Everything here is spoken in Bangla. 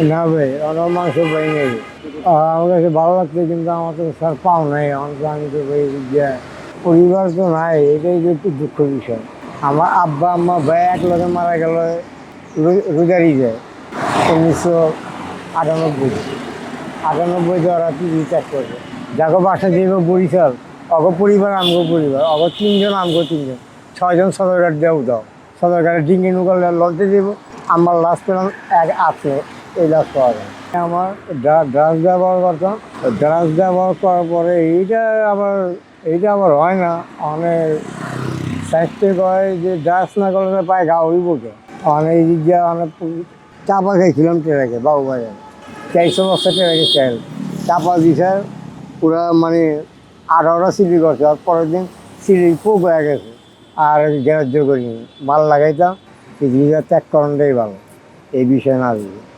না ভাই, আমার মাংস পাই নাই। আমার কাছে ভালো লাগছে, কিন্তু আমার তো স্যার পাও নাই। আমি তো ভাই যে পরিবার তো নাই, এটাই যে একটু দুঃখ বিষয়। আমার আব্বা আম্মা ভাই এক লোকে মারা গেল রোজারি যায় 1998। 98 ওরা ত্যাগ করবে। যাকে বাসা যাইব বরিশাল, অগ পরিবার আমগো পরিবার, অগ তিনজন আমগো তিনজন, 6জন সদরঘাট দেও দাও। সদরঘাটে ডিঙ্গি নৌকা লড়তে যাব। আমার লাস্ট পেলাম এক আছে, এই লাস্ট পাওয়া যায়। আমার ড্রাগস ব্যবহার করতাম। ড্রাগস ব্যবহার করার পরে এইটা আবার হয় না। অনেক স্বাস্থ্য কয় যে ড্রাগস না করলে পায় গা হইবকে। অনেক দিক দিয়ে অনেক চাপা খাইছিলাম ট্রেরাকে বাবুবাজার। 400 বস্তা ট্রেরাকে চাল চাপা দিছে, পুরা মানে 18টা সিলি করছে। আর পরের দিন সিলি পোক হয়ে গেছে, আর গ্যারাজ্য করিনি। মাল লাগাইতাম, এই জিনিসটা ত্যাগ করাটাই ভালো, এই বিষয়ে না দিই।